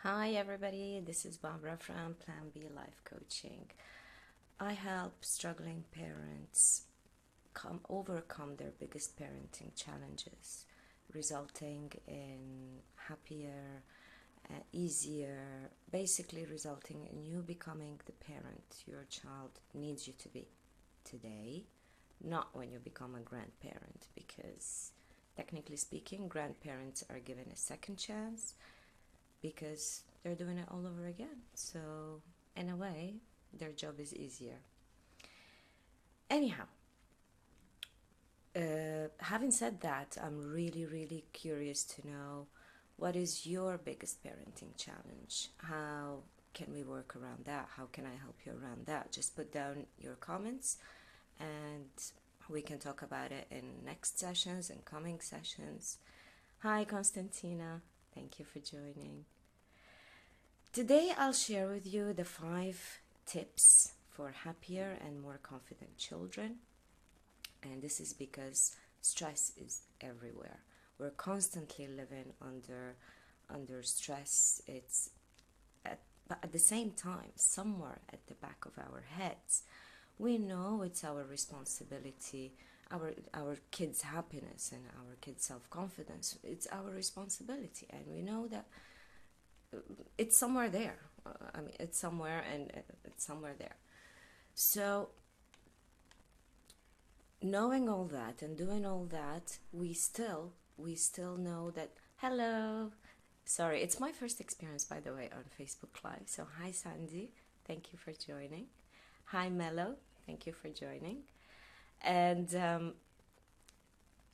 Hi everybody, this is Barbara from Plan B Life Coaching. I help struggling parents overcome their biggest parenting challenges, resulting in happier, easier, basically resulting in you becoming the parent your child needs you to be today, not when you become a grandparent, because technically speaking, grandparents are given a second chance because they're doing it all over again. So, in a way, their job is easier. Anyhow, having said that, I'm really, really curious to know what is your biggest parenting challenge? How can we work around that? How can I help you around that? Just put down your comments and we can talk about it in next sessions and coming sessions. Hi, Constantina. Thank you for joining. Today I'll share with you the 5 tips for happier and more confident children. And this is because stress is everywhere. We're constantly living under stress. But at the same time, somewhere at the back of our heads, we know it's our responsibility, our kids' happiness and our kids' self-confidence. It's our responsibility, and we know that it's somewhere there. It's somewhere, and it's somewhere there. So, knowing all that and doing all that, we still know that. Hello. Sorry, it's my first experience, by the way, on Facebook Live. So, hi, Sandy. Thank you for joining. Hi, Mello. Thank you for joining. And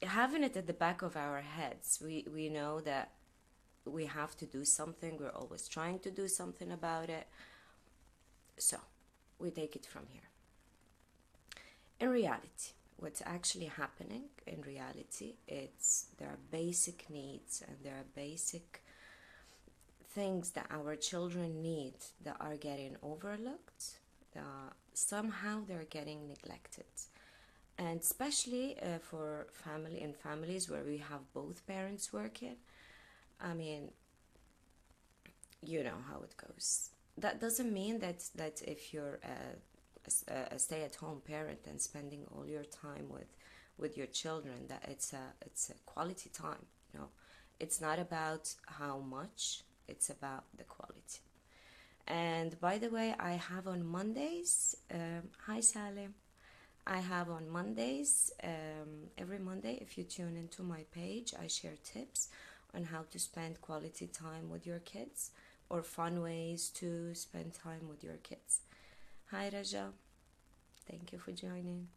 having it at the back of our heads, we know that we have to do something. We're always trying to do something about it. So we take it from here. In reality, what's actually happening in reality, it's there are basic needs and there are basic things that our children need that are getting overlooked. Somehow they're getting neglected. And especially for families where we have both parents working, I mean, you know how it goes. That doesn't mean that if you're a stay-at-home parent and spending all your time with your children, that it's a quality time. No, it's not about how much. It's about the quality. And by the way, I have on Mondays. Hi, Salim. I have on Mondays, every Monday, if you tune into my page, I share tips on how to spend quality time with your kids or fun ways to spend time with your kids. Hi, Raja. Thank you for joining.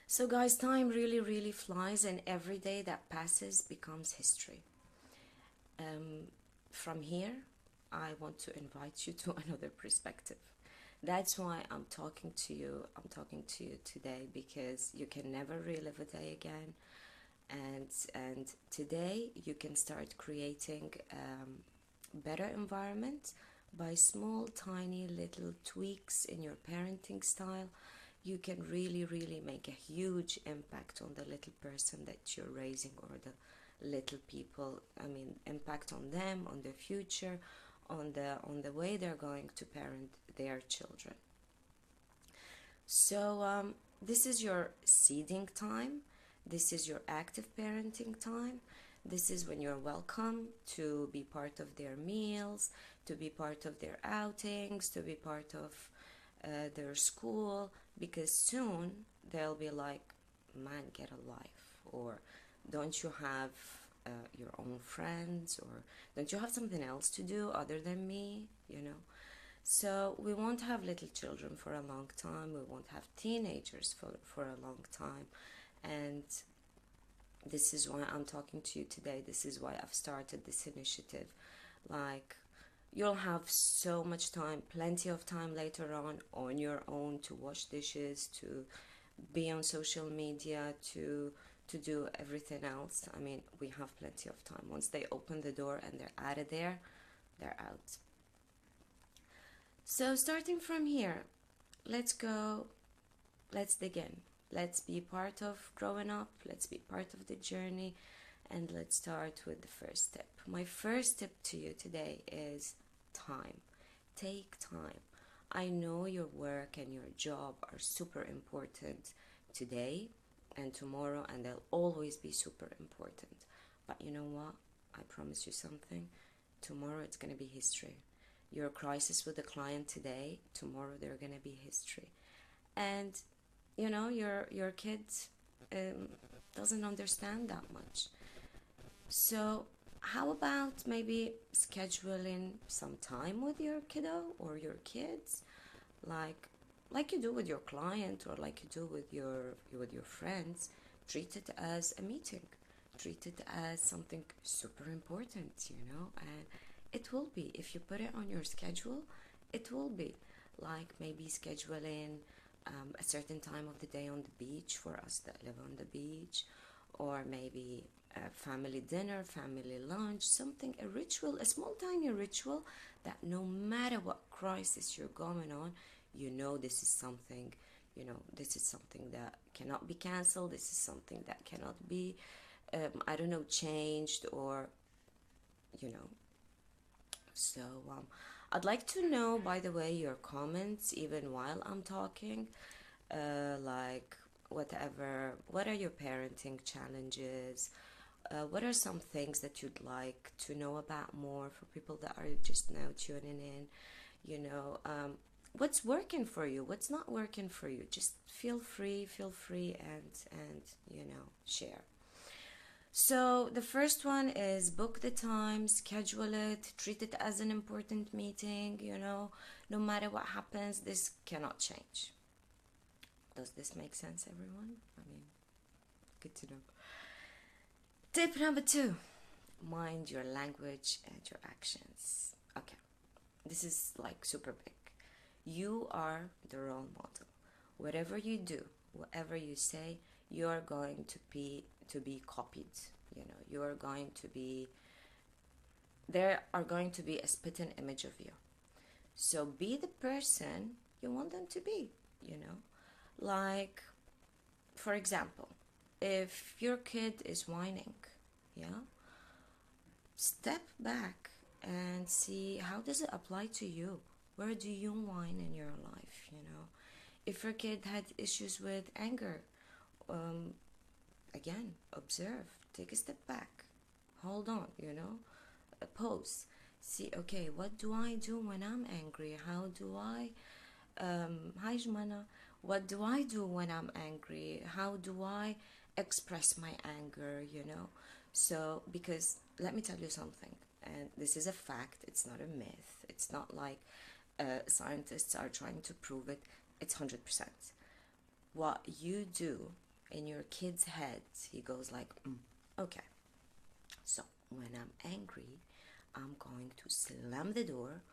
So, guys, time really, really flies, and every day that passes becomes history. From here, I want to invite you to another perspective. That's why I'm talking to you. I'm talking to you today because you can never relive a day again, and today you can start creating better environment by small, tiny, little tweaks in your parenting style. You can really, really make a huge impact on the little person that you're raising or the little people. Impact on them, on their future, on the way they're going to parent their children. So this is your seeding time. This is your active parenting time. This is when you're welcome to be part of their meals, to be part of their outings, to be part of their school, because soon they'll be like, man, get a life, or don't you have your own friends, or don't you have something else to do other than me, So we won't have little children for a long time. We won't have teenagers for a long time. And this is why I'm talking to you today. This is why I've started this initiative. Like, you'll have so much time, plenty of time later on your own to wash dishes, to be on social media, to do everything else. We have plenty of time. Once they open the door and they're out of there, they're out. So starting from here, let's dig in. Let's be part of growing up. Let's be part of the journey And let's start with the first tip. My first tip to you today is time. Take time. I know your work and your job are super important today and tomorrow, and they'll always be super important. But you know what? I promise you something. Tomorrow it's going to be history. Your crisis with a client today, tomorrow they're going to be history. And you know, your kid doesn't understand that much. So how about maybe scheduling some time with your kiddo or your kids, like you do with your client or like you do with your friends. Treat it as a meeting. Treat it as something super important, and it will be if you put it on your schedule. It will be like maybe scheduling a certain time of the day on the beach for us that live on the beach, or maybe a family dinner, family lunch, something, a ritual, a small tiny ritual that no matter what crisis you're going on, this is something, this is something that cannot be canceled. This is something that cannot be, I don't know, changed or, you know. So I'd like to know, by the way, your comments even while I'm talking, like whatever, what are your parenting challenges? What are some things that you'd like to know about more for people that are just now tuning in? What's working for you? What's not working for you? Just feel free, and share. So the first one is book the time, schedule it, treat it as an important meeting. No matter what happens, this cannot change. Does this make sense, everyone? I mean, good to know. Tip number 2, mind your language and your actions. Okay, this is like super big. You are the role model. Whatever you do, whatever you say, you are going to be copied. You are going to be, there are going to be a spitting image of you. So be the person you want them to be. Like, for example, if your kid is whining, step back and see, how does it apply to you? Where do you whine in your life? If your kid had issues with anger, again, observe, take a step back, hold on, pause, see, okay, what do I do when I'm angry? How do I, hi Jmana, what do I do when I'm angry? How do I express my anger? So, because let me tell you something, and this is a fact, it's not a myth, it's not like scientists are trying to prove it, it's 100%. What you do in your kid's head, he goes like, okay, so when I'm angry, I'm going to slam the door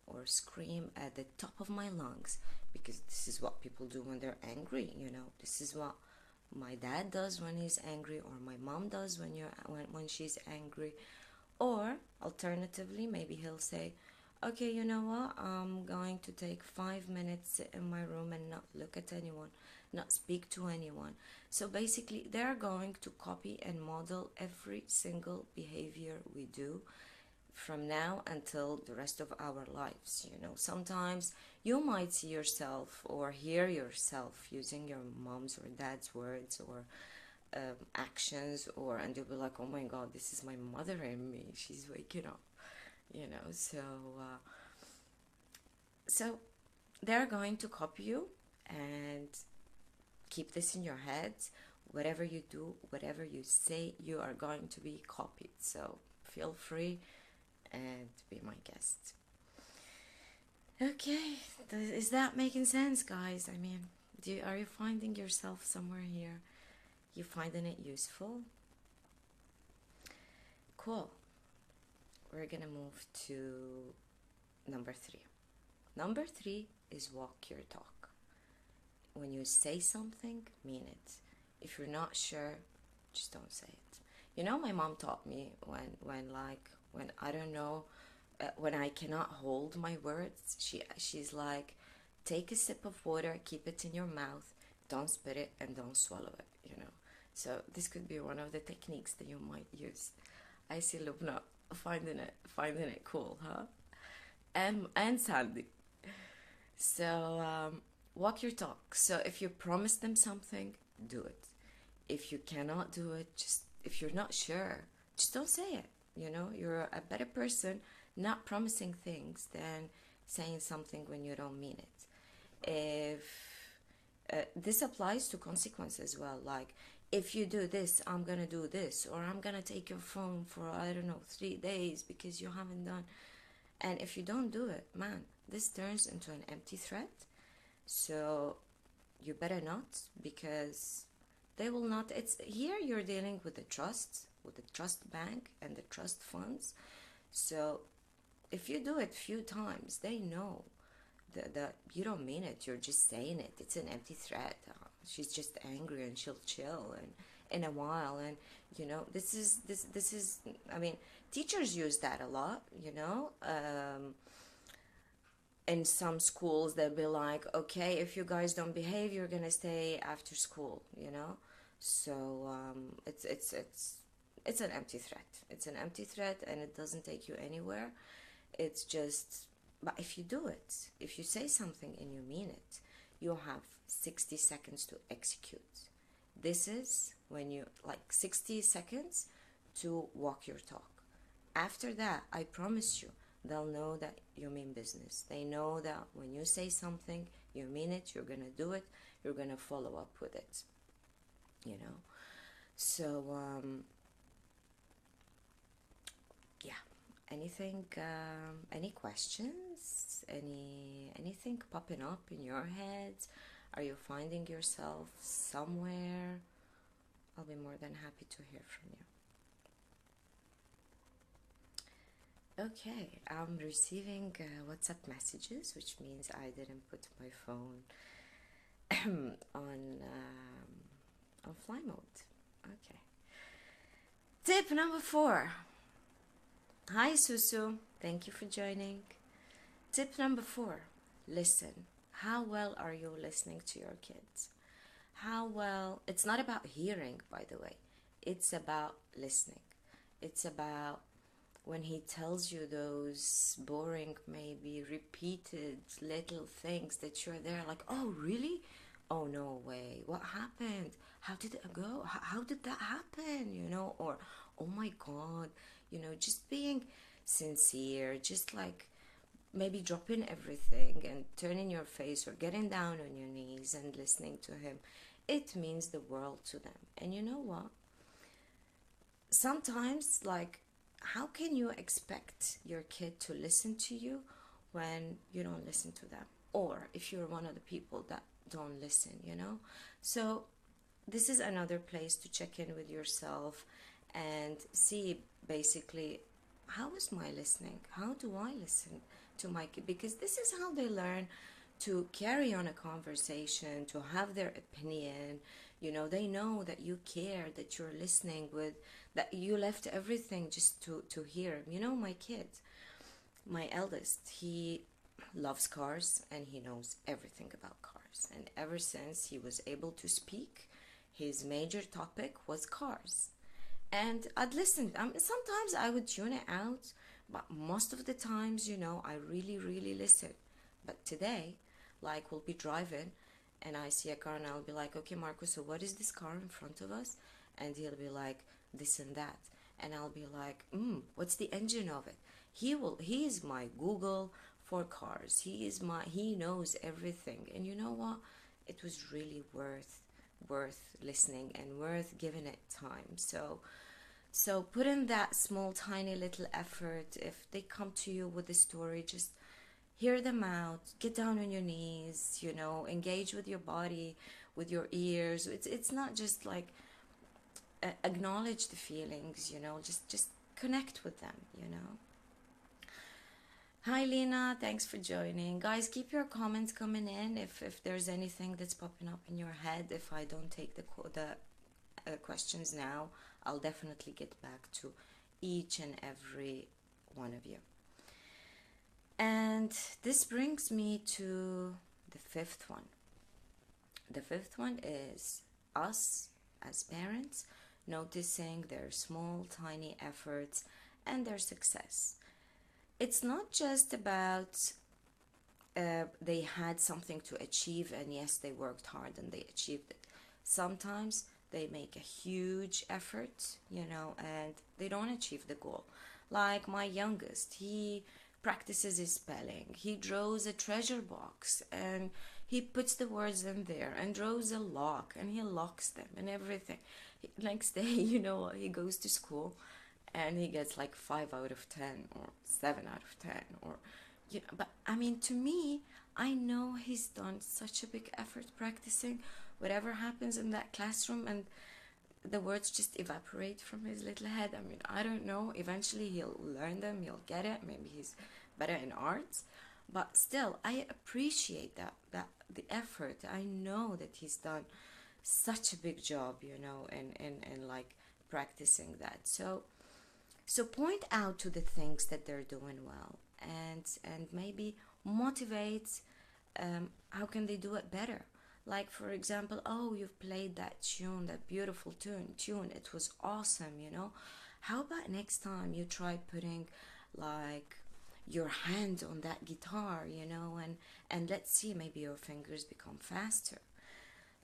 or scream at the top of my lungs, because this is what people do when they're angry. This is what my dad does when he's angry, or my mom does when she's angry. Or alternatively, maybe he'll say, okay, you know what, I'm going to take 5 minutes, sit in my room and not look at anyone, not speak to anyone. So basically, they're going to copy and model every single behavior we do from now until the rest of our lives. Sometimes you might see yourself or hear yourself using your mom's or dad's words or actions, and you'll be like, oh my god, this is my mother in me, she's waking up. So they're going to copy you, and keep this in your head. Whatever you do, whatever you say, you are going to be copied. So feel free and be my guest. Okay, is that making sense, guys? I mean, are you finding yourself somewhere here? You finding it useful? Cool. We're gonna move to number 3. Number 3 is walk your talk. When you say something, mean it. If you're not sure, just don't say it. My mom taught me when I don't know, when I cannot hold my words, she's like, take a sip of water, keep it in your mouth, don't spit it and don't swallow it. So this could be one of the techniques that you might use. I see Lubna finding it cool, huh? And Sandy. So walk your talk. So if you promise them something, do it. If you cannot do it, just if you're not sure, just don't say it. You know, you're a better person not promising things than saying something when you don't mean it. If this applies to consequences as well, like if you do this, I'm gonna do this, or I'm gonna take your phone for, I don't know, 3 days because you haven't done. And if you don't do it, man, this turns into an empty threat. So you better not, because they will not. It's here you're dealing with the trust bank and the trust funds. So if you do it few times, they know that you don't mean it. You're just saying it. It's an empty threat. She's just angry and she'll chill and in a while. And you know, this is. I mean, teachers use that a lot. You know. In some schools they'll be like, okay, if you guys don't behave, you're gonna stay after school, you know. So it's an empty threat. It's an empty threat, and it doesn't take you anywhere. It's just, but if you do it, if you say something and you mean it, you'll have 60 seconds to execute. This is when you, like, 60 seconds to walk your talk. After that, I promise you, they'll know that you mean business. They know that when you say something, you mean it, you're gonna do it, you're gonna follow up with it, you know. So yeah, any questions, anything popping up in your head? Are you finding yourself somewhere? I'll be more than happy to hear from you. Okay, I'm receiving WhatsApp messages, which means I didn't put my phone on fly mode. Okay. Tip number 4. Hi, Susu. Thank you for joining. Tip number 4. Listen. How well are you listening to your kids? How well? It's not about hearing, by the way. It's about listening. It's about when he tells you those boring, maybe repeated little things that you're there like, oh, really? Oh, no way. What happened? How did it go? How did that happen? You know, or, oh my God, you know, just being sincere, just like maybe dropping everything and turning your face or getting down on your knees and listening to him. It means the world to them. And you know what? Sometimes, like, how can you expect your kid to listen to you when you don't listen to them? Or if you're one of the people that don't listen, you know? So this is another place to check in with yourself and see basically, how is my listening? How do I listen to my kid? Because this is how they learn to carry on a conversation, to have their opinion. You know, they know that you care, that you're listening with, that you left everything just to hear him. You know, my kid, my eldest, he loves cars and he knows everything about cars. And ever since he was able to speak, his major topic was cars. And I'd listen. Sometimes I would tune it out, but most of the times, you know, I really, really listen. But today, like, we'll be driving and I see a car and I'll be like, okay, Marco, so what is this car in front of us? And he'll be like, this and that. And I'll be like, what's the engine of it? He is my Google for cars. He knows everything. And you know what? It was really worth listening and worth giving it time. So put in that small, tiny little effort. If they come to you with a story, just hear them out, get down on your knees, you know, engage with your body, with your ears. It's not just like acknowledge the feelings, you know, just connect with them, you know. Hi Lena, thanks for joining. Guys, keep your comments coming in if there's anything that's popping up in your head. If I don't take the questions now, I'll definitely get back to each and every one of you. And this brings me to the 5th one. The 5th one is us as parents, noticing their small, tiny efforts and their success. It's not just about they had something to achieve, and yes, they worked hard and they achieved it. Sometimes they make a huge effort, and they don't achieve the goal. Like my youngest, he practices his spelling, he draws a treasure box, and he puts the words in there and draws a lock, and he locks them and everything. Next day, he goes to school and he gets like 5 out of 10 or 7 out of 10, or but I mean, to me, I know he's done such a big effort practicing whatever happens in that classroom, and the words just evaporate from his little head. I mean, I don't know, eventually he'll learn them, he'll get it, maybe he's better in arts, but still I appreciate that the effort. I know that he's done such a big job, in like practicing that. So point out to the things that they're doing well, and maybe motivate, how can they do it better. Like, for example, oh, you've played that tune, that beautiful tune, it was awesome. How about next time you try putting like your hand on that guitar, and let's see, maybe your fingers become faster.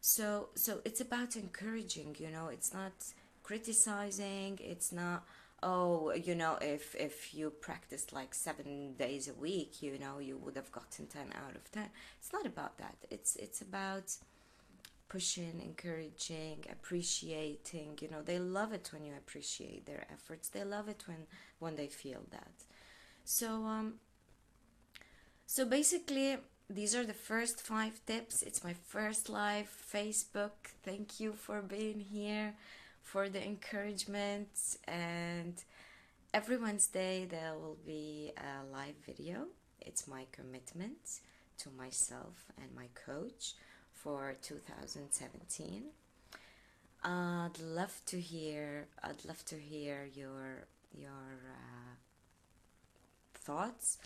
So it's about encouraging, it's not criticizing. It's not, oh, if you practiced like 7 days a week, you would have gotten 10 out of 10. It's not about that. It's about pushing, encouraging, appreciating. They love it when you appreciate their efforts. They love it when they feel that. So basically, these are the first 5 tips. It's my first live Facebook. Thank you for being here, for the encouragement. And every Wednesday there will be a live video. It's my commitment to myself and my coach for 2017. I'd love to hear your thoughts.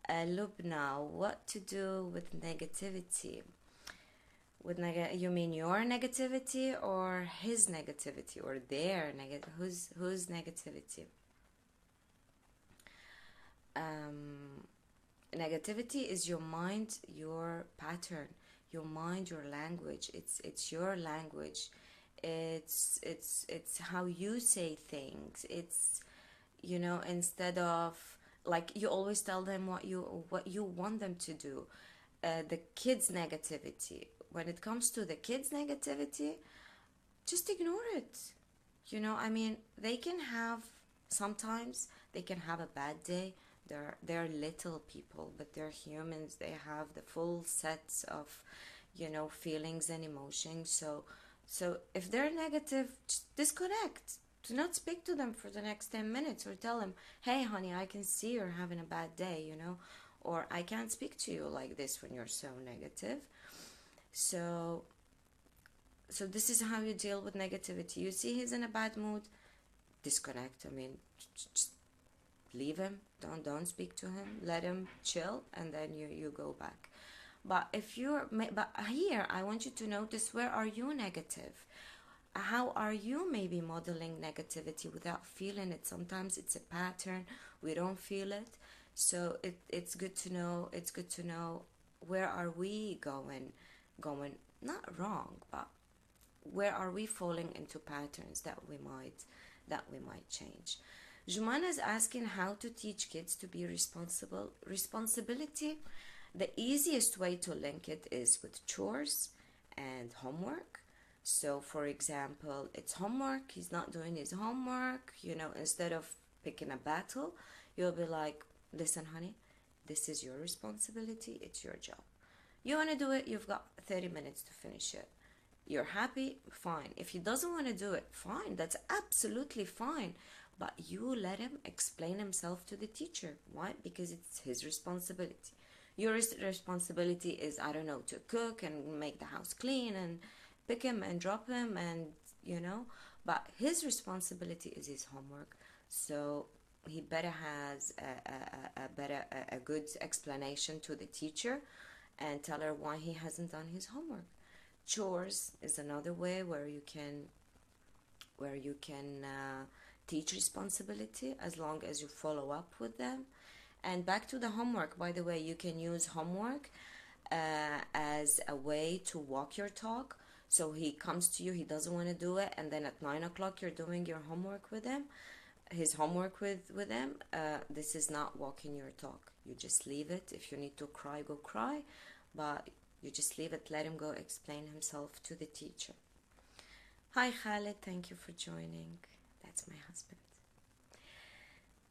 Lubna, what to do with negativity? You mean your negativity, or his negativity, or their negative? Whose negativity? Negativity is your mind, your pattern, your mind, your language. It's your language. It's how you say things. It's, instead of, like, you always tell them what you want them to do. The kids' negativity. When it comes to the kids' negativity, just ignore it. I mean, sometimes they can have a bad day. They're little people, but they're humans. They have the full sets of, feelings and emotions. So if they're negative, just disconnect. Do not speak to them for the next 10 minutes, or tell them, hey, honey, I can see you're having a bad day, or I can't speak to you like this when you're so negative. So this is how you deal with negativity. You see he's in a bad mood, disconnect. I mean, just leave him. Don't speak to him. Let him chill, and then you go back. But here I want you to notice, where are you negative? How are you maybe modeling negativity without feeling it? Sometimes it's a pattern, we don't feel it. So it's good to know where are we going not wrong, but where are we falling into patterns that we might change. Jumana is asking how to teach kids to be responsible. Responsibility, the easiest way to link it is with chores and homework. So, for example, it's homework, he's not doing his homework, instead of picking a battle, you'll be like, listen, honey, this is your responsibility, it's your job. You want to do it, you've got 30 minutes to finish it. You're happy, fine. If he doesn't want to do it, fine, that's absolutely fine. But you let him explain himself to the teacher. Why? Because it's his responsibility. Your responsibility is, I don't know, to cook and make the house clean and pick him and drop him, and but his responsibility is his homework. So he better has a good explanation to the teacher, and tell her why he hasn't done his homework. Chores is another way where you can where you can teach responsibility as long as you follow up with them. And back to the homework, by the way, you can use homework as a way to walk your talk. So he comes to you, he doesn't want to do it, and then at 9 o'clock you're doing your homework with him, his homework with him. This is not walking your talk. You just leave it. If you need to cry, go cry, but you just leave it. Let him go explain himself to the teacher. Hi Khaled, thank you for joining. That's my husband.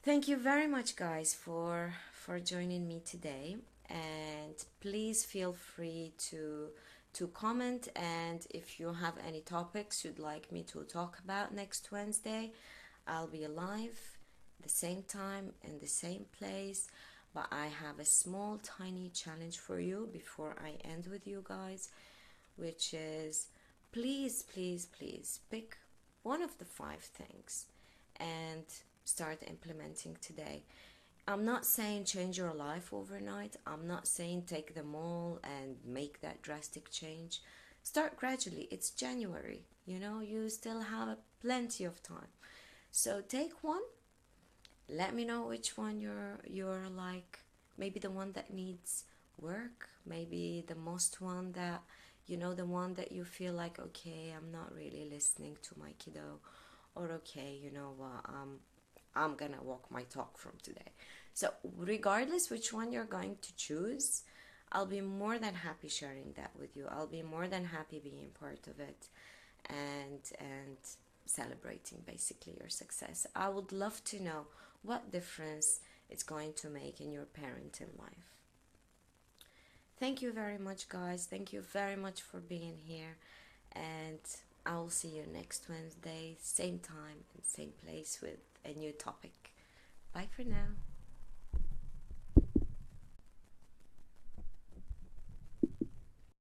Thank you very much, guys, for joining me today, and please feel free to comment, and if you have any topics you'd like me to talk about next Wednesday, I'll be alive the same time in the same place. But I have a small tiny challenge for you before I end with you guys, which is please pick one of the 5 things and start implementing today. I'm not saying change your life overnight. I'm not saying take them all and make that drastic change. Start gradually. It's January, you still have plenty of time. So take one. Let me know which one you're like, maybe the one that needs work, maybe the most one that, the one that you feel like, okay, I'm not really listening to my kiddo, or okay, I'm gonna walk my talk from today. So regardless which one you're going to choose, I'll be more than happy sharing that with you. I'll be more than happy being part of it and celebrating basically your success. I would love to know what difference it's going to make in your parenting life. Thank you very much, guys. Thank you very much for being here, and I will see you next Wednesday, same time and same place, with a new topic. Bye for now.